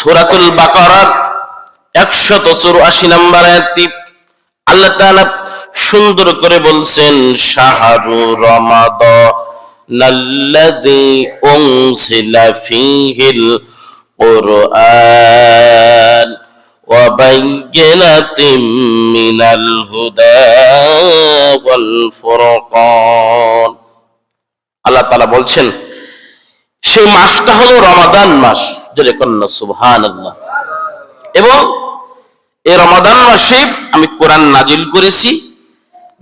সূরাতুল বাকারার 184 নম্বর আয়াতটি আল্লাহ তাআলা সুন্দর করে বলছেন, শাহরু রমাদানাল্লাযী উনজিলা ফীহিল কুরআন ওয়া বায়্যিনাতিম মিনাল হুদা ওয়াল ফুরকান। আল্লাহ তাআলা বলছেন সেই মাসটা হলো রমাদান মাস, জোরে কন্যা সুবহানাল্লাহ। এবং এই রমাদান মাসে আমি কোরআন নাজিল করেছি,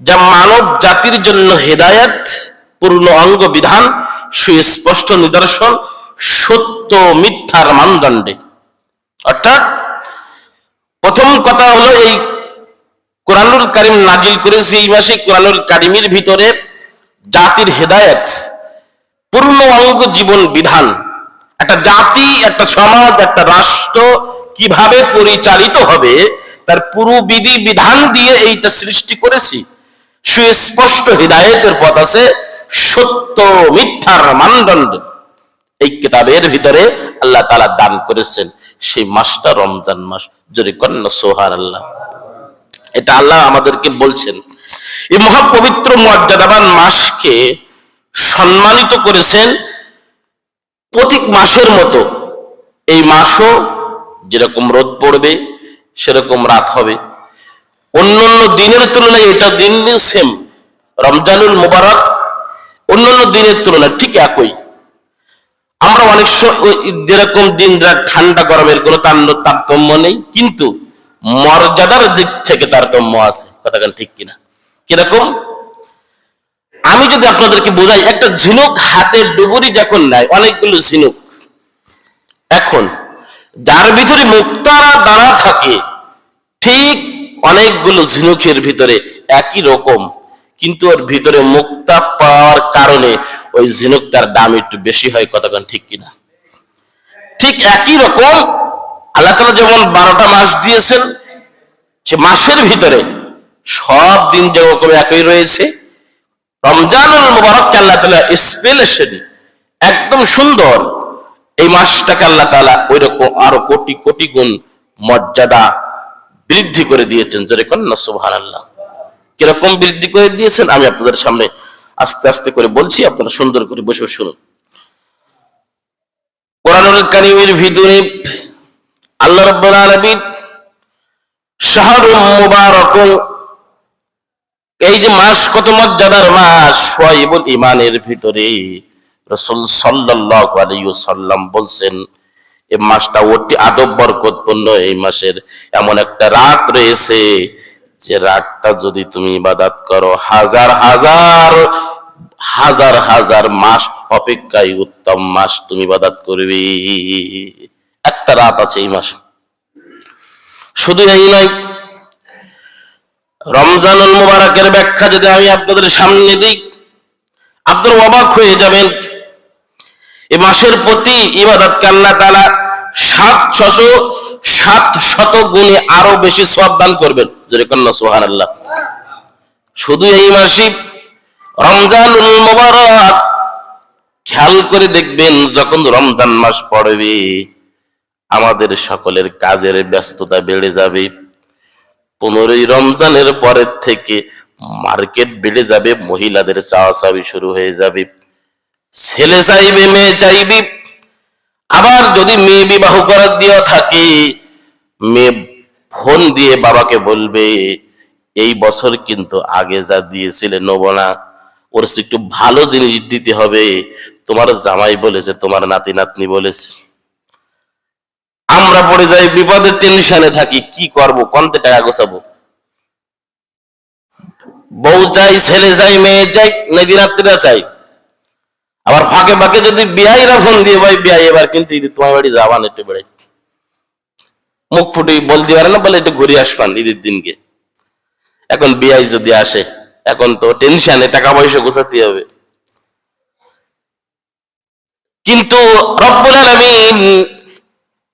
যা মানব জাতির জন্য হেদায়েত, পূর্ণ অঙ্গ বিধান, সুস্পষ্ট নিদর্শন, সত্য মিথ্যার মানদণ্ডে। অর্থাৎ প্রথম কথা হলো এই কোরআনুল কারীম নাজিল করেছি এই মাসে। কোরআনুল কারীমের ভিতরে জাতির হেদায়েত, পূর্ণ অঙ্গ জীবন বিধান, একটা জাতি, একটা সমাজ, একটা রাষ্ট্র কিভাবে পরিচালিত হবে তার পুরো বিধি বিধান দিয়ে এইটা সৃষ্টি করেছি। সুস্পষ্ট হিদায়াতের পথ আছে, সত্য মিথ্যার মানদণ্ড এই কিতাবের ভিতরে আল্লাহ তাআলা দান করেছেন। সেই মাসটা রমজান মাস, জোরে কন্যা সুবহানাল্লাহ। এটা আল্লাহ আমাদেরকে বলছেন। এই মহাপবিত্র মর্যাদাবান মাসকে সম্মানিত করেছেন প্রত্যেক মাসের মতো। এই মাসও যেরকম রোদ পড়বে সেরকম রাত হবে। অন্যান্য দিনের তুলনায় এটা দিন সেম, রমজানুল মুবারক অন্যান্য দিনের তুলনায় ঠিক একই। আমরা অনেক যেরকম দিন রাত ঠান্ডা গরমের কোনো তারতম্য নেই, কিন্তু মর্যাদার দিক থেকে তারতম্য আছে। কথাটা ঠিক কিনা? কিরকম? আমি যদি আপনাদেরকে বোঝাই, একটা ঝিনুক হাতে ডুবুরি যখন নেয়, অনেকগুলো ঝিনুক, এখন যার ভিতরে মুক্তারা দানা থাকে, ঠিক অনেকগুলো ঝিনুকের ভিতরে একই রকম, কিন্তু ওর ভিতরে মুক্তা পাওয়ার কারণে ওই ঝিনুকটার দাম একটু বেশি হয়। কতক্ষণ ঠিক কিনা? ঠিক একই রকম আল্লাহ তাআলা যেমন 12টা মাস দিয়েছেন, সে মাসের ভিতরে সব দিন যেরকম একই রয়েছে, রমজানুল মুবারককে আল্লাহ তাআলা স্পেশালি একদম সুন্দর এই মাসটাকে আল্লাহ তাআলা ওই রকম আরো কোটি কোটি গুণ মর্যাদা বৃদ্ধি করে দিয়েছেন। জোরে কন্যা সুবহানাল্লাহ। কিরকম বৃদ্ধি করে দিয়েছেন আমি আপনাদের সামনে আস্তে আস্তে করে বলছি, আপনারা সুন্দর করে বসে শুনুন। কোরআনুল কারীমের ভিতরে আল্লাহ রাব্বুল আলামিন শাহরুল মুবারক, এই যে মাস কত মর্যাদার মাস, শুআয়বুল ঈমানের ভিতরে রাসূল সাল্লাল্লাহু আলাইহি ওয়াসাল্লাম বলছেন এই মাসটা অতি আদব বরকতপূর্ণ। এই মাসের এমন একটা রাত রয়েছে যে রাতটা যদি তুমি ইবাদত করো, হাজার হাজার হাজার হাজার মাস অপেক্ষায় উত্তম মাস তুমি ইবাদত করবে। একটা রাত আছে এই মাস। শুধু এই নয়, রমজানুল মুবারকের ব্যাখ্যা যদি আমি আপনাদের সামনে দিই, আপনারা অবাক হয়ে যাবেন। এই মাসের প্রতি ইবাদতকে আল্লাহ তাআলা 700 গুণে আরো বেশি সওয়াব দান করবেন। জোরে কন্যা সুবহানাল্লাহ। শুধু এই মাসে রমজানুল মুবারক, খেয়াল করে দেখবেন যখন রমজান মাস পড়বে আমাদের সকলের কাজের ব্যস্ততা বেড়ে যাবে। 15ই রমজানের পরের থেকে মার্কেট বেড়ে যাবে, মহিলাদের চাওয়াচাওয়ি শুরু হয়ে যাবে। ছেলে চাইবে, মেয়ে চাইবে। আবার যদি মেয়ে বিবাহ করার দেওয়া থাকে, মেয়ে ফোন দিয়ে বাবাকে বলবে এই বছর কিন্তু আগে যা দিয়েছিলে নেব না, ওর একটু ভালো জিনিস দিতে হবে, তোমার জামাই বলেছে, তোমার নাতি নাতনি বলেছে। আমরা পড়ে যাই বিপদের টেনশনে থাকি, কি করব, কোনতে টাকা গোছাবো। বউ চাই, ছেলে চাই, মেয়ে চাই, নাতি নাতনিরা চাই। আবার ফাঁকে ফাঁকে যদি বিয়াইরা ফোন দিয়ে, ভাই বিয়াই এবার কিন্তু ঈদের তোমার বাড়ি যাবান, একটু বেড়ে মুখ ফুটে বলতে পারে না, বলে একটু ঘুরে আসবান ঈদের দিনকে। এখন বিয়াই যদি আসে, এখন তো টেনশনে টাকা পয়সা গোছাতে হবে। কিন্তু রব্বুল আলামিন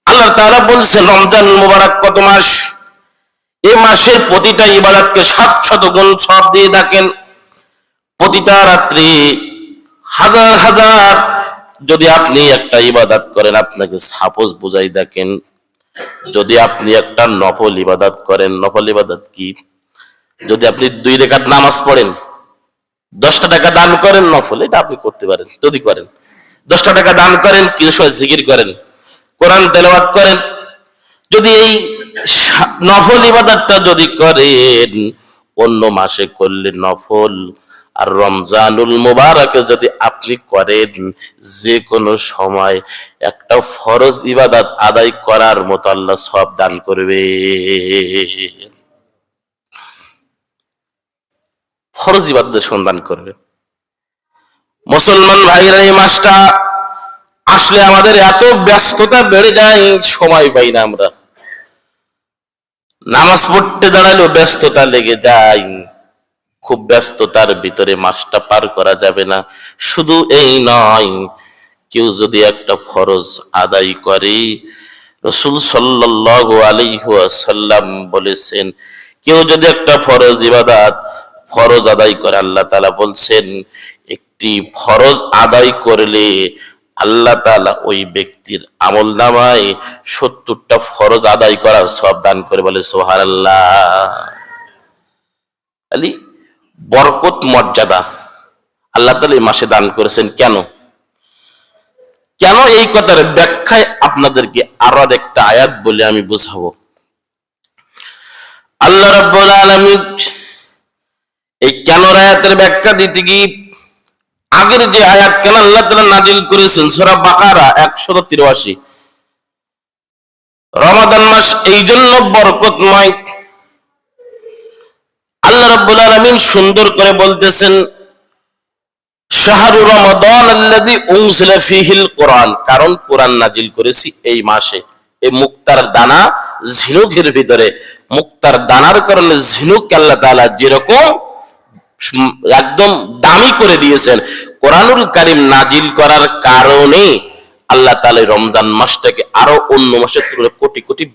আল্লাহ তাআলা বলছেন রমজান মুবারক কত মাস, এই মাসের প্রতিটা ইবাদতকে 700 গুণ সওয়াব দিয়ে থাকেন। প্রতিটা রাত্রি হাজার হাজার যদি আপনি একটা ইবাদত করেন, আপনাকে সাপোজ বুঝাই দেখেন যদি আপনি একটা নফল ইবাদত করেন, নফল ইবাদত কি? যদি আপনি 2 রাকাত নামাজ পড়েন, 10টা টাকা দান করেন, নফল, এটা আপনি করতে পারেন যদি করেন। 10টা টাকা দান করেন, কিছু সময় জিকির করেন, কোরআন তেলাওয়াত করেন, যদি এই নফল ইবাদতটা যদি করেন, অন্য মাসে করলে নফল, আর রমজানুল মুবারকে যদি আপনি করেন, যে কোনো সময় একটা ফরজ ইবাদত আদায় করার মতো আল্লাহ সওয়াব দান করবে। ফরজ ইবাদতের সন্ধান করবে। মুসলমান ভাইরা, এই মাসটা আসলে আমাদের এত ব্যস্ততা বেড়ে যায়, সময় পাই না আমরা। নামাজ পড়তে দাঁড়ালেও ব্যস্ততা লেগে যায়, খুব ব্যস্ততার ভিতরে মাসটা পার করা যাবে না। শুধু এই নয়, কেউ যদি একটা ফরজ আদায় করে, রাসূল সাল্লাল্লাহু আলাইহি ওয়াসাল্লাম বলেছেন, কেউ যদি একটা ফরজ আদায় করে, আল্লাহ তাআলা বলছেন, একটি ফরজ আদায় করলে আল্লাহ তাআলা ওই ব্যক্তির আমলনামায় 70টা ফরজ আদায় করার সওয়াব দান করে। বলে সুবহানাল্লাহ। আলী বরকত, মর্যাদা আল্লাহ তাআলা এই মাসে দান করেছেন। কেন কেন এই কথার ব্যাখ্যায় আপনাদেরকে আরো একটা আয়াত বলে আমি বুঝাবো। আল্লাহ রাব্বুল আলামিন এই কেন আয়াতের ব্যাখ্যা দিতে গিয়ে আগের যে আয়াত কেন আল্লাহ তাআলা নাজিল করেছেন, সূরা বাকারা 183, রমাদান মাস এই জন্য বরকতময়। আল্লাহ রাব্বুল আলামিন সুন্দর করে বলতেছেন, শাহরু রমাদান আল্লাযী উনজিলা ফীহিল কুরআন, কারণ কোরআন নাজিল করেছি এই মাসে। এই মুক্তার দানা ঝিনুকের ভিতরে, মুক্তার দানার কারণে ঝিনুক আল্লাহ তাআলা যেরকম একদম দামি করে দিয়েছেন, কোরআনুল কারীম নাজিল করার কারণে আল্লাহ তাআলা রমজান মাসটাকে আরো অন্য মাসের তুলনায় কোটি কোটি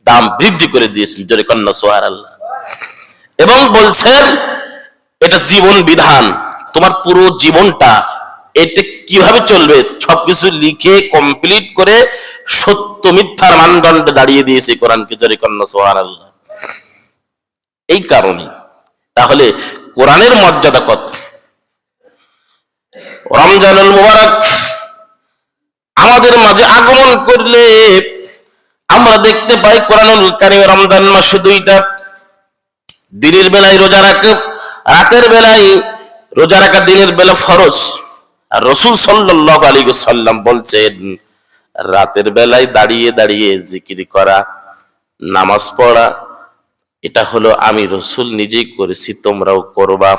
দাম বৃদ্ধি করে দিয়েছেন। জোরে কন্যা সুবহানাল্লাহ। এবং বলছেন এটা জীবন বিধান, তোমার পুরো জীবনটা এতে কিভাবে চলবে সবকিছু লিখে কমপ্লিট করে সত্য মিথ্যার মানদণ্ডে দাঁড়িয়ে দিয়েছে কোরআনকে। জোরে কন্যা সুবহানাল্লাহ। এই কারণে তাহলে কোরআনের মর্যাদা কত। রমজানুল মুবারক আমাদের মাঝে আগমন করলে আমরা দেখতে পাই কোরআনুল কারীম রমজান মাসে 2টা, দিনের বেলায় রোজা রাখা, রাতের বেলায় রোজা রাখা দিনের বেলা ফরজ। আর রাসূল সাল্লাল্লাহু আলাইহি ওয়াসাল্লাম বলছেন, রাতের বেলায় দাঁড়িয়ে দাঁড়িয়ে জিকির করা, নামাজ পড়া, এটা হলো আমি রাসূল নিজেই করেছি, তোমরাও করবা।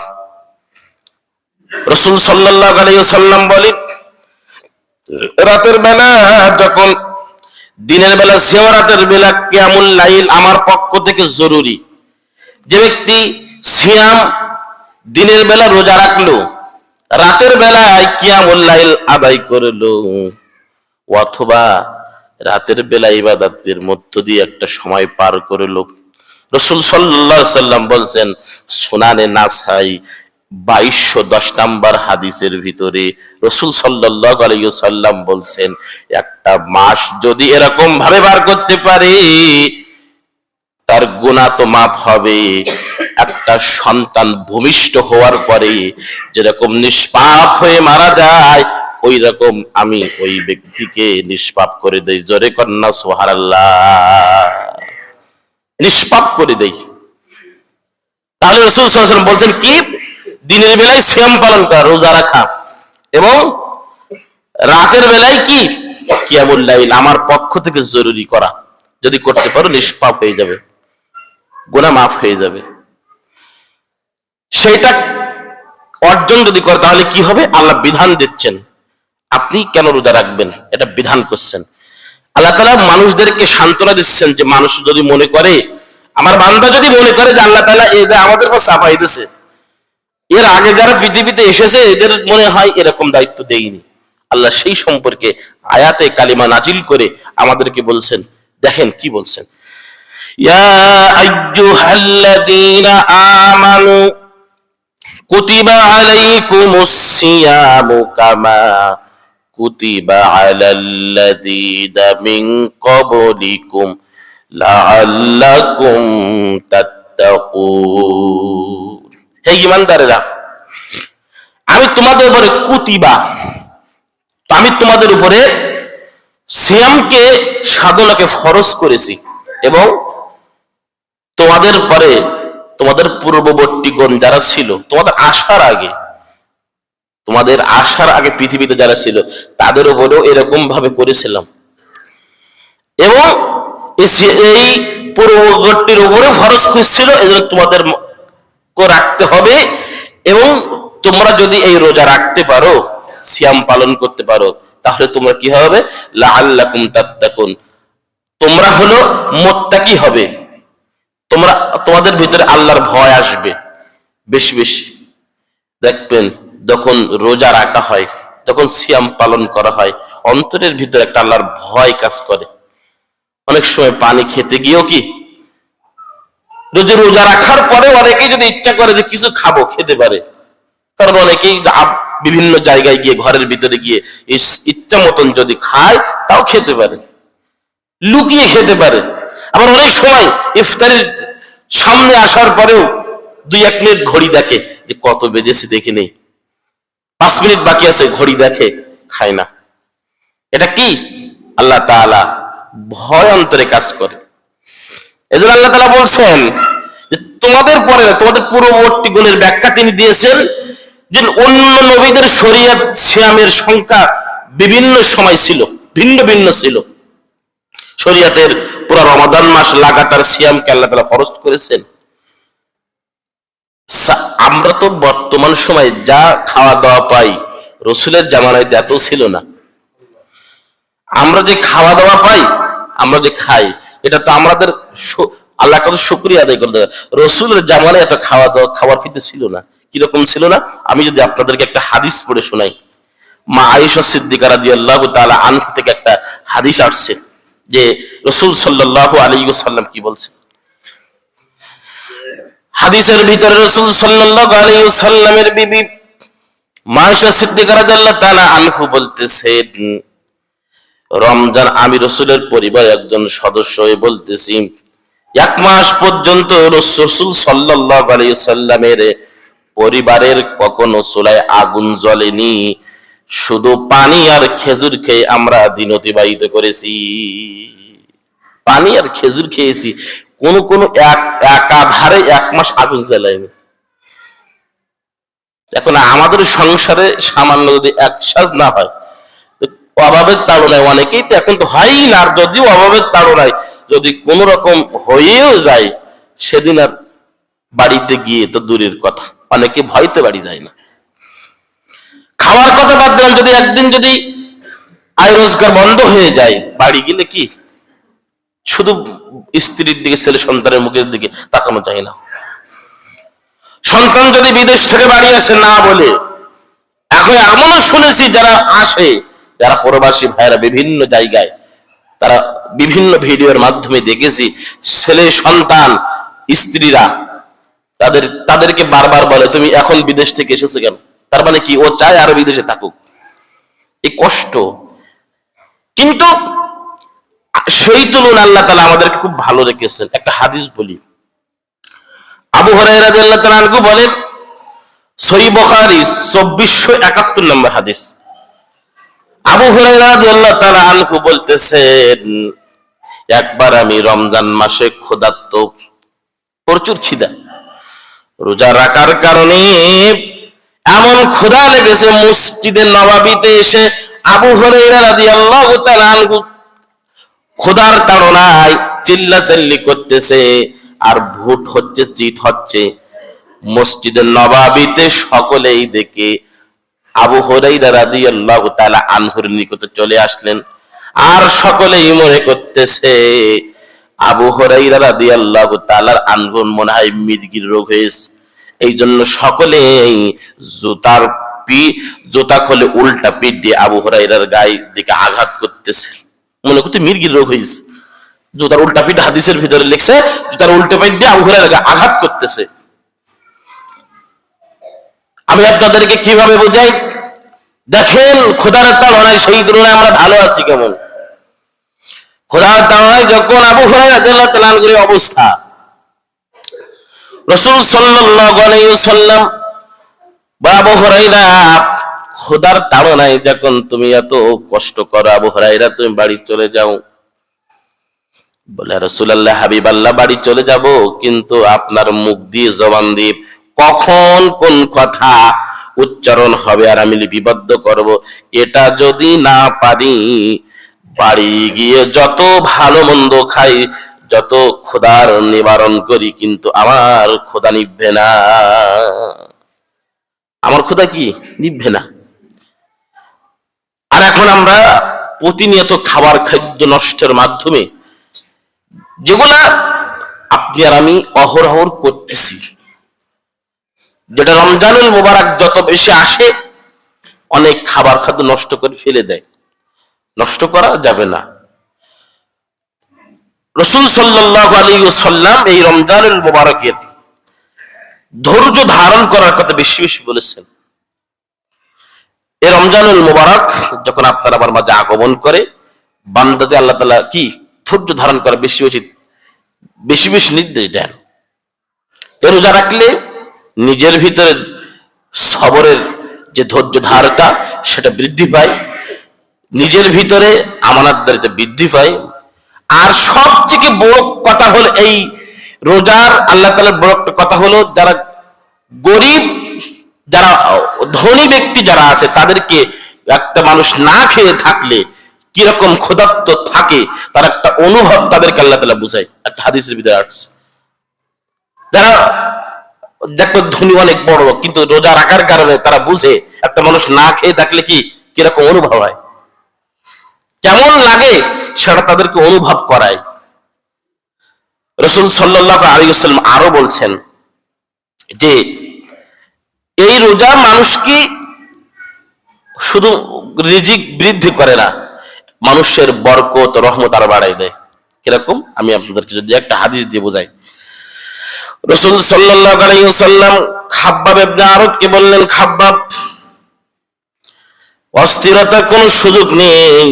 রাসূল সাল্লাল্লাহু আলাইহি ওয়াসাল্লাম বলেন, রাতের বেলা যখন দিনের বেলা সেও রাতের বেলা কিয়ামুল লাইল আমার পক্ষ থেকে জরুরি। যে ব্যক্তি সিয়াম দিনের বেলা রোজা রাখলো, রাতের বেলায় কিয়ামুল লাইল আদায় করলো, অথবা রাতের বেলা ইবাদতের মধ্য দিয়ে একটা সময় পার করলো, রাসূল সাল্লাল্লাহু আলাইহি ওয়াসাল্লাম বলছেন, সুনানে নাসাই 2210 নম্বর হাদিসের ভিতরে রাসূল সাল্লাল্লাহু আলাইহি ওয়াসাল্লাম বলছেন, একটা মাস যদি এরকম ভাবে পার করতে পারে, তার গুনাহ তো মাফ হবে। একটা সন্তান ভূমিষ্ঠ হওয়ার পরে যেরকম নিষ্পাপ হয়ে মারা যায়, ওই রকম আমি ওই ব্যক্তিকে নিষ্পাপ করে দেই। জোরে কন্যা সুবহানাল্লাহ। নিষ্পাপ করে দেই। তাহলে রাসূল সাল্লাল্লাহু আলাইহি ওয়াসাল্লাম বলছেন কি, দিনের বেলায় সিয়াম পালন করা, রোজা রাখা, এবং রাতের বেলায় কি কিয়ামুল লাইল আমার পক্ষ থেকে জরুরি করা। যদি করতে পারো নিষ্পাপ হয়ে যাবে, গুনাহ মাফ হয়ে যাবে। সেটা অর্জন যদি করে তাহলে কি হবে, আল্লাহ বিধান দিচ্ছেন, আপনি কেন রোজা রাখবেন, এটা বিধান করছেন। আল্লাহ তাআলা মানুষদেরকে সান্ত্বনা দিচ্ছেন যে মানুষ যদি মনে করে, আমার বান্দা যদি মনে করে যে আল্লাহ তাআলা এই আমাদের উপর চাপাই দিয়েছে, এর আগে যারা পৃথিবীতে এসেছে এদের মনে হয় এরকম দায়িত্ব দেয়নি, আল্লাহ সেই সম্পর্কে আয়াতে কালিমা নাজিল করে আমাদেরকে বলছেন। দেখেন কি বলছেন, ইয়া আইয়ুহাল্লাযীনা আমানু কুতিবা আলাইকুমুস সিয়ামু কামা কুতিবা আলাল্লাযীনা মিন ক্বাবলিকুম লাআল্লাকুম তাত্তাকুন। হে ঈমানদারেরা, আমি তোমাদের উপরে কুতিবা, আমি তোমাদের উপরে সিয়ামকে সাধনাকে ফরজ করেছি, এবং তোমাদের পরে তোমাদের পূর্ববর্তীগণ যারা ছিল, তোমাদের আসার আগে পৃথিবীতে যারা ছিল তাদের উপরেও এরকম ভাবে করেছিলাম, এবং এই পূর্ববর্তীর উপরে ফরজ করছিল, এজন্য তোমাদের রাখতে হবে। এবং তোমরা যদি এই রোজা রাখতে পারো, সিয়াম পালন করতে পারো, তাহলে তোমরা কি হবে? লাআল্লাকুম তাত্তাকুন, তোমরা হলো মুত্তাকি হবে, তোমাদের ভিতরে আল্লাহর ভয় আসবে বেশি বেশি। দেখবেন যখন রোজা রাখা হয়, যখন সিয়াম পালন করা হয়, অন্তরের ভিতরে একটা আল্লাহর ভয় কাজ করে। অনেক সময় পানি খেতে গিয়েও কি, যদি রোজা রাখার পরে অনেকেই যদি ইচ্ছা করে যে কিছু খাবো, খেতে পারে, কারণ অনেকেই বিভিন্ন জায়গায় গিয়ে ঘরের ভিতরে গিয়ে ইচ্ছা মতন যদি খায় তাও খেতে পারে, লুকিয়ে খেতে পারে। আবার অনেক সময় ইফতারের সামনে আসার পরেও 2-1 মিনিট ঘড়ি দেখে যে কত বেজেছে দেখে নেই, 5 মিনিট বাকি আছে, ঘড়ি দেখে, খায় না। এটা কি? আল্লাহ তাআলা ভয় অন্তরে কাজ করে। এজন্য আল্লাহ তাআলা বলছেন যে তোমাদের পরে, তোমাদের পূর্ববর্তী গুণের ব্যাখ্যা তিনি দিয়েছেন যে অন্য নবীদের শরীয়ত সিয়ামের সংখ্যা বিভিন্ন সময় ছিল, ভিন্ন ভিন্ন ছিল। শরীয়তের পুরো রমাদান মাস লাগাতার সিয়ামকে আল্লাহ তাআলা ফরজ করেছেন। আমরা তো বর্তমান সময়ে যা খাওয়া দাওয়া পাই, রসুলের জামানায় এত ছিল না। আমরা যে খাওয়া দাওয়া পাই, আমরা যে খাই, এটা তো আমাদের আল্লাহ কাছে শুকরিয়া আদায় করতে হবে। রসুলের জামানায় এত খাওয়া দাওয়া, খাবার খেতে ছিল না। কিরকম ছিল না? আমি যদি আপনাদেরকে একটা হাদিস পড়ে শোনাই, মা আয়েশা সিদ্দিকা রাদিয়াল্লাহু তাআলা আনহা থেকে একটা হাদিস আসছে যে রাসূল সাল্লাল্লাহু আলাইহি ওয়াসাল্লাম কি বলছেন। হাদিসের ভিতরে রাসূল সাল্লাল্লাহু আলাইহি ওয়াসাল্লামের বিবি মা আয়েশা সিদ্দিকা রাদিয়াল্লাহু তাআলা আনহা বলতেছেন, রমজান আমি রাসূলের পরিবারের একজন সদস্য হয়ে বলতেছি, 1 মাস পর্যন্ত রাসূল সাল্লাল্লাহু আলাইহি ওয়াসাল্লামের পরিবারের কখনো চুলায় আগুন জ্বলেনি, শুধু পানি আর খেজুর খেয়ে আমরা দিন অতিবাহিত করেছি। পানি আর খেজুর খেয়েছি, কোন একাধারে 1 মাস আগুন জ্বালায়নি। এখন আমাদের সংসারে সামান্য যদি 1 সাজ না হয়, অভাবের তাড়নায় অনেকেই তো এখন তো হয়ই না, আর যদিও অভাবের তাড়নায় যদি কোন রকম হয়েও যায়, সেদিন আর বাড়িতে গিয়ে তো দূরের কথা, অনেকে ভয়তে বাড়ি যায় না। খাওয়ার কথা বাদ দিলাম, যদি একদিন যদি আয় রোজগার বন্ধ হয়ে যায়, বাড়ি গেলে কি শুধু স্ত্রীর দিকে, ছেলে সন্তানের মুখের দিকে তাকানো যায় না। সন্তান যদি বিদেশ থেকে বাড়ি আসে না বলে, এখন এমনও শুনেছি যারা আসে, যারা প্রবাসী ভাইরা বিভিন্ন জায়গায়, তারা বিভিন্ন ভিডিওর মাধ্যমে দেখেছি, ছেলে সন্তান স্ত্রীরা তাদেরকে বারবার বলে তুমি এখন বিদেশ থেকে এসেছো কেন? তার মানে কি, ও চায় আরো বিদেশে থাকুক। এই কষ্ট, কিন্তু সেই তুলনায় আল্লাহ তাআলা আমাদেরকে খুব ভালো রেখেছেন। একটা হাদিস বলি, আবু হুরায়রা রাদিয়াল্লাহু তাআলা আনহু বলেন, সহিহ বুখারী 2471 নম্বর হাদিস, আবু হুরায়রা রাদিয়াল্লাহু তাআলা আনহু বলতেছেন, একবার আমি রমজান মাসে ক্ষুধার্ত, প্রচুর খিদা, রোজা রাখার কারণে এমন ক্ষুধা লেগেছে, মসজিদে নববীতে এসে আবু হুরায়রা রাদিয়াল্লাহু তাআলা আনহু ক্ষুধার তাড়নায় চিল্লাচিল্লি করতেছে, আর ভূত হচ্ছে, চিৎ হচ্ছে। মসজিদে নববীতে সকলেই দেখে আবু হুরায়রা রাদিয়াল্লাহু তাআলা আনহুর নিকটে চলে আসলেন, আর সকলেই মনে করতেছে আবু হুরায়রা রাদিয়াল্লাহু তাআলা আনহুর মনে হয় মির্গির রোগ হয়েছে। এই জন্য সকলেই জুতা খুলে উল্টা পিঠ দিয়ে আবু হুরায়রার গায়ের দিকে আঘাত করতেছে, মনে করতে মির্গির রোগ হয়েছে। জুতার উল্টা পিঠ, হাদিসের ভিতরে লিখছে, জুতার উল্টা পিঠ দিয়ে আবু হুরায়রার গায়ে আঘাত করতেছে। আমি আপনাদেরকে কিভাবে বোঝাই, দেখেন ক্ষুধার তাড়নায় সেই তুলনায় আমরা ভালো আছি কেমন। খোদার তাআলা যখন আবু হুরায়রা রাদিয়াল্লাহু তাআলা আনহুর অবস্থা, রাসূল সাল্লাল্লাহু আলাইহি ওয়াসাল্লাম বা আবু হুরায়রা, খোদার তাড়নায় যখন তুমি এত কষ্ট করো, আবু হুরায়রা তুমি বাড়ি চলে যাও। বলে রাসূলুল্লাহ হাবিবাল্লাহ বাড়ি চলে যাব, কিন্তু আপনার মুখ দিয়ে জবান দিয়ে কখন কোন কথা উচ্চারণ হবে আর আমি লিপিবদ্ধ করব, এটা যদি না পারি, বাড়ি গিয়ে যত ভালো মন্দ খাই, যত ক্ষুধার নিবারণ করি, কিন্তু আমার ক্ষুধা নিভবে না, আমার ক্ষুধা কি নিভবে না। আর এখন আমরা প্রতিনিয়ত খাবার খাদ্য নষ্টের মাধ্যমে যেগুলা আপনি আর আমি অহরহ করতেছি, যেটা রমজানুল মুবারক যত বেশি আসে অনেক খাবার খাদ্য নষ্ট করে ফেলে দেয়, নষ্ট করা যাবে না। রাসূল সাল্লাল্লাহু আলাইহি ওয়াসাল্লাম এই রমজানুল মুবারকের ধৈর্য ধারণ করার কথা বেশি বেশি বলেছেন। এই রমজানুল মুবারক যখন আপনার আমার মাঝে আগমন করে, বান্দাতে আল্লাহ তাআলা কি ধৈর্য ধারণ করা বেশি বেশি বেশি বেশি নির্দেশ দেন। এ রোজা রাখলে নিজের ভিতরে সবরের যে ধৈর্য ধারটা সেটা বৃদ্ধি পায়, নিজের ভিতরে আমানতদারিতা বৃদ্ধি পায়। আর সবথেকে বড় কথা হলো এই রোজার আল্লাহ তাআলার বড় কথা হলো, যারা গরিব, যারা ধনী ব্যক্তি যারা আছে, তাদেরকে একটা মানুষ না খেয়ে থাকলে কিরকম ক্ষুধার্ত থাকে তার একটা অনুভব তাদেরকে আল্লাহ তাআলা বুঝায়। একটা হাদিসের ভিতরে আসছে, যারা দেখো ধনী অনেক বড়, কিন্তু রোজা রাখার কারণে তারা বুঝে একটা মানুষ না খেয়ে থাকলে কি কিরকম অনুভব হয়, কেমন লাগে সেটা তাদেরকে অনুভব করায়। রাসূল সাল্লাল্লাহু আলাইহি ওয়াসাল্লাম আরো বলছেন যে এই রোজা মানুষকে শুধু রিজিক বৃদ্ধি করে না, মানুষের বরকত রহমত আর বাড়াই দেয়। কিরকম আমি আপনাদেরকে যদি একটা হাদিস দিয়ে বোঝাই। রাসূল সাল্লাল্লাহু আলাইহি ওয়াসাল্লাম খাব্বাব ইবনে আরদকে বললেন, খাব্বাব, অস্থিরতার কোনো সুযোগ নেই,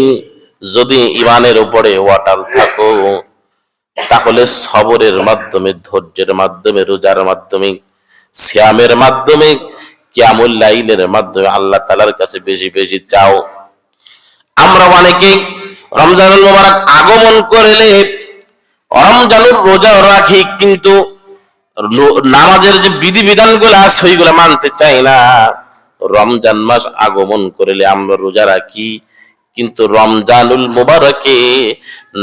যদি ঈমানের উপরে অটল থাকো তাহলে সবরের মাধ্যমে, ধৈর্যের মাধ্যমে, রোজার মাধ্যমে, সিয়ামের মাধ্যমে, কিয়ামুল লাইলের মাধ্যমে আল্লাহ তাআলার কাছে বেশি বেশি চাও। আমরা অনেকে রমজানুল মুবারক আগমন করলে রমজানুর রোজা রাখি, কিন্তু নামাজের যে বিধি বিধানগুলো আছে ওইগুলো মানতে চাই না। রমজান মাস আগমন করলে আমরা রোজা রাখি, কিন্তু রমজানুল মুবারকে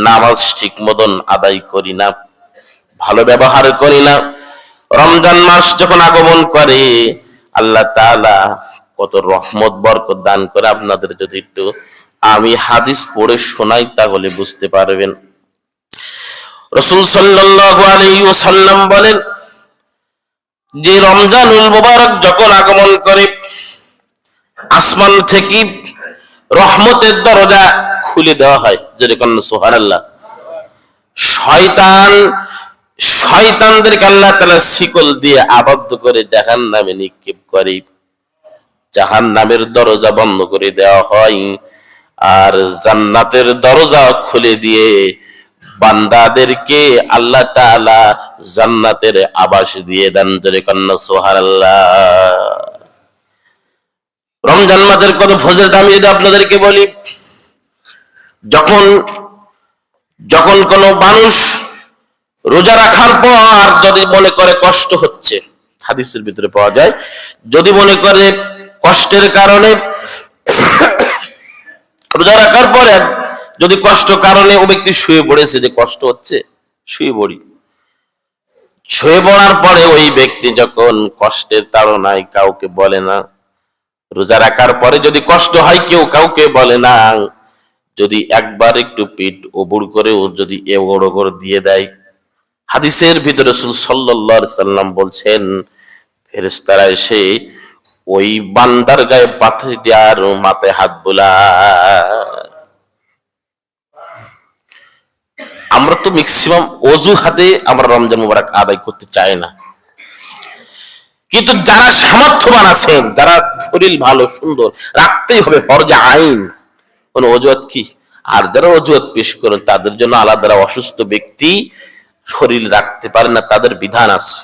নামাজ ঠিক মতন আদায় করি না, ভালো ব্যবহার করি না। রমজান মাস যখন আগমন করে আল্লাহ তাআলা কত রহমত বরকত দান করে, আপনাদের যদি একটু আমি হাদিস পড়ে শোনাই তাহলে বুঝতে পারবেন। রাসূল সাল্লাল্লাহু আলাইহি ওয়াসাল্লাম বলেন যে রমজানুল মুবারক যখন আগমন করে আসমান থেকে রহমতের দরজা খুলে দেওয়া হয়, যেরকম সুবহানাল্লাহ। শয়তানদেরকে আল্লাহ তাআলা শিকল দিয়ে আবদ্ধ করে জাহান্নামে নিক্ষেপ করে, জাহান্নামের দরজা বন্ধ করে দেওয়া হয়, আর জান্নাতের দরজা খুলে দিয়ে বান্দাদেরকে আল্লাহ তাআলা জান্নাতের আবাস দিয়ে দেন, যেরকম সুবহানাল্লাহ। রমজান মাসের কত ফজিলত আমি যদি আপনাদেরকে বলি, যখন কোন মানুষ রোজা রাখার পর যদি মনে করে কষ্ট হচ্ছে, হাদিসের ভিতরে পাওয়া যায়, যদি মনে করে কষ্টের কারণে রোজা রাখার পরে যদি কষ্ট কারণে ও ব্যক্তি শুয়ে পড়েছে, যে কষ্ট হচ্ছে শুয়ে পড়ার পরে ওই ব্যক্তি যখন কষ্টের তাড়নায় কাউকে বলে না, রোজা রাখার পরে যদি কষ্ট হয় কেউ কাউকে বলে না, যদি একবার একটু পিঠ উবুড় করেও যদি এগোড় ওগোড় দিয়ে দেয়, হাদিসের ভিতরে রাসূল সাল্লাল্লাহু আলাইহি সাল্লাম বলছেন ফেরেশতারা এসে ওই বান্দার গায়ে পাথর দিয়ে আর মাথায় হাত বোলায়। আমরা তো ম্যাক্সিমাম অজুহাতে আমরা রমজান মুবারক আদায় করতে চাই না, কিন্তু যারা সামর্থ্যবান আছেন, যারা শরীর ভালো সুন্দর, রাখতেই হবে ফরজে আইন, কোন অজুহাত কি আর যারা অজুহাত পেশ করেন তাদের জন্য আলাদা, অসুস্থ ব্যক্তি শরীর রাখতে পারে না, তাদের বিধান আছে,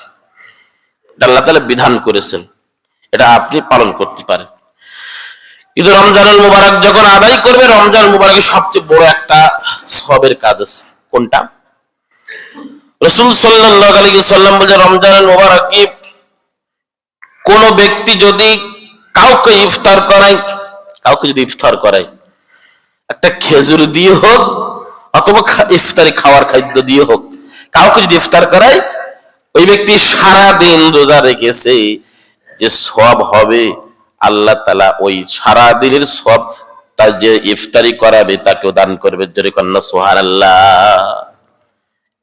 আল্লাহ তাআলা বিধান করেছেন, এটা আপনি পালন করতে পারেন। কিন্তু রমজানুল মুবারক যখন আদায় করবে, রমজান মুবারকের সবচেয়ে বড় একটা সওয়াবের কাজ আছে। কোনটা? রাসূল সাল্লাল্লাহু আলাইহি ওয়াসাল্লাম বলেন, রমজানুল মুবারকে কোন ব্যক্তি যদি কাউকে ইফতার করায়, একটা খেজুর দিয়ে হোক অথবা ইফতারি খাওয়ার খাদ্য দিয়ে হোক, কাউকে যদি ইফতার করায়, ওই ব্যক্তি সারা দিন রোজা রেখেছে, যে সওয়াব হবে আল্লাহ তাআলা ওই সারা দিনের সওয়াব তার যে ইফতারি করাবে তাকেও দান করবে। জোরে কন্যা সুবহানাল্লাহ।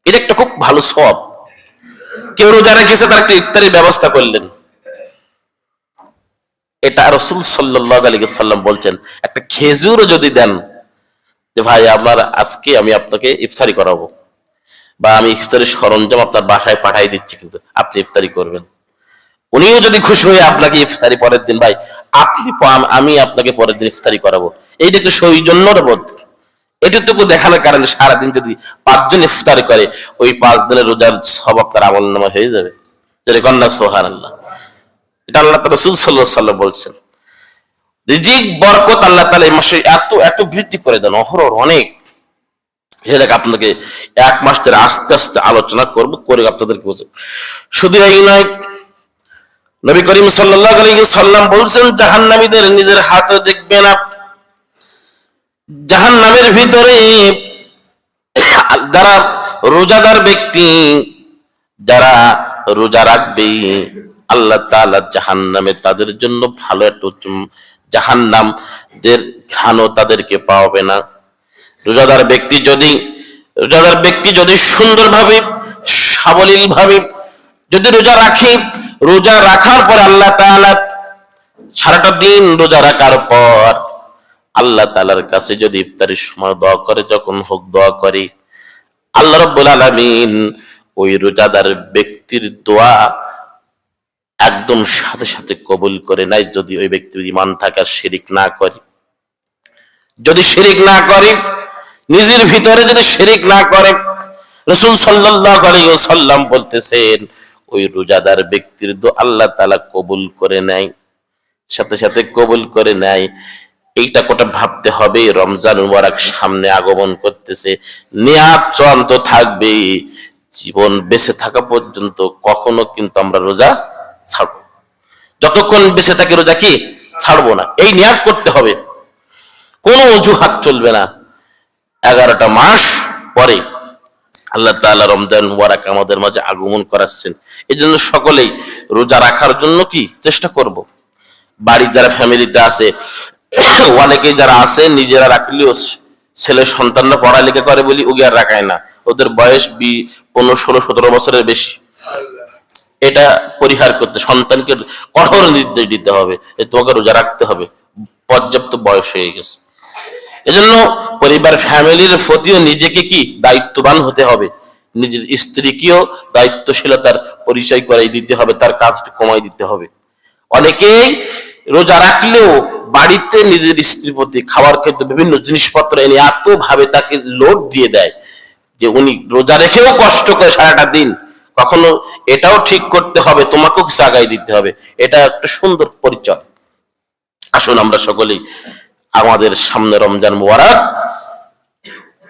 এটা একটা খুব ভালো সওয়াব। কেউ রোজা রেখেছে, তার একটা ইফতারির ব্যবস্থা করলেন, এটা রাসূল সাল্লাল্লাহু আলাইহি ওয়াসাল্লাম বলছেন, একটা খেজুরও যদি দেন যে ভাই আমার আজকে আমি আপনাকে ইফতারি করাবো, বা আমি ইফতারের সরঞ্জাম আপনার বাসায় পাঠিয়ে দিচ্ছি, কিন্তু আপনি ইফতারি করবেন, উনিও যদি খুশি হয়ে আপনাকে ইফতারি পরের দিন, ভাই আমি আপনাকে পরের দিন ইফতারি করাবো, এইটা তো সৌজন্যর বোধ। এটুকু দেখানোর কারণে সারাদিন যদি 5 জন ইফতারি করে, ওই 5 দিনের রোজার সওয়াব তার আমলনামায় হয়ে যাবে। যেরকম না, সুবহানাল্লাহ। এটা আল্লাহ তাআলা রাসূল সাল্লাল্লাহু আলাইহি ওয়াসাল্লাম বলছেন। রিজিক বরকত আল্লাহ তাআলা এই মাসে এত বৃদ্ধি করে দেন, অহরহ অনেক। সেটাকে আপনাকে 1 মাস ধরে আস্তে আস্তে আলোচনা করে আপনাদেরকে বলছেন। শুধু এই নয়, নবী করিম সাল্লাল্লাহু আলাইহি ওয়াসাল্লাম বলছেন, জাহান্নামীদের নিজের হাতে দেখবে না। জাহান্নামের ভিতরে যারা রোজাদার ব্যক্তি, যারা রোজা রাখবে, আল্লাহ তাআলা জাহান্নামে তাদের জন্য ভালো একটা জাহান্নামদের ঘ্রাণও তাদেরকে পাওয়াবে না। রোজাদার ব্যক্তি যদি সুন্দরভাবে সাবলীলভাবে যদি রোজা রাখে, রোজা রাখার পর আল্লাহ তাআলা সারাটা দিন রোজা রাখার পর আল্লাহ তাআলার কাছে যদি ইফতারের সময় দোয়া করে, যখন হোক দোয়া করে, আল্লাহ রাব্বুল আলামিন ওই রোজাদার ব্যক্তির দোয়া একদম সাথে সাথে কবুল করে নেয়, যদি ওই ব্যক্তির ঈমান থাকে, শিরিক না করে। যদি শিরিক না করে, নিজের ভিতরে যদি শিরিক না করে, রাসূল সাল্লাল্লাহু আলাইহি ওয়াসাল্লাম বলতেছেন, ওই রোজাদার ব্যক্তির দোয়া আল্লাহ তাআলা কবুল করে নেয়, সাথে সাথে কবুল করে নেয়। এইটা কোটা ভাবতে হবে, রমজান মুবারক সামনে আগমন করতেছে, নিয়াত চূড়ান্ত থাকবে, জীবন বেঁচে থাকা পর্যন্ত কখনো কিন্তু আমরা রোজা ছাড়বো, যতক্ষণ বেঁচে থাকি রোজা কি ছাড়বো না, এই নিয়াত করতে হবে। কোনো অজুহাত চলবে না। 11টা মাস পরে আল্লাহ তাআলা রমজান মুবারক আমাদের মাঝে আগমন করাচ্ছেন। এই জন্য সকলেই রোজা রাখার জন্য কি চেষ্টা করব। বাড়ির যারা ফ্যামিলিতে আছে, অনেকেই যারা আছে নিজেরা রাখলেও ছেলে সন্তানরা পড়ালেখা করে বলি ওকে আর রাখায় না, ওদের বয়স 15, 16, 17 বছরের বেশি। এটা পরিহার করতে সন্তানকে কঠোর নির্দেশ দিতে হবে, তোমাকে রোজা রাখতে হবে, পর্যাপ্ত বয়স হয়ে গেছে। এজন্য পরিবার ফ্যামিলির প্রতিও নিজেকে কি দায়িত্ববান হতে হবে, নিজের স্ত্রীকেও দায়িত্বশীলতার পরিচয় করাই দিতে হবে, তার কাজটা কমাই দিতে হবে। অনেকেই রোজা রাখলেও বাড়িতে নিজের স্ত্রীর প্রতি খাবার খেতে বিভিন্ন জিনিসপত্র এনে এত ভাবে তাকে লোড দিয়ে দেয় যে উনি রোজা রেখেও কষ্ট করে সারাটা দিন। কখনো এটাও ঠিক করতে হবে, তোমাকেও কিছু আগায় দিতে হবে, এটা একটা সুন্দর পরিচয়। আসুন আমরা সকলেই, আমাদের সামনে রমজান মুবারক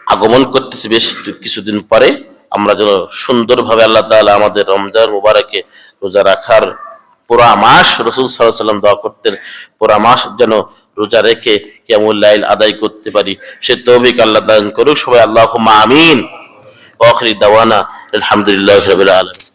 আগমন করতেছে বেশ কিছুদিন পরে, আমরা যেন সুন্দরভাবে আল্লাহ তাআলা আমাদের রমজান মুবারকে রোজা রাখার পুরা মাস, রাসূল সাল্লাল্লাহু আলাইহি ওয়াসাল্লাম দোয়া করতেন, পুরা মাস যেন রোজা রেখে কিয়ামুল লাইল আদায় করতে পারি, সে তৌফিক আল্লাহ দান করুক। সবাই আল্লাহুম্মা আমিন। ওয়া আখিরু দাওয়ানা আলহামদুলিল্লাহি রাব্বিল আলামিন।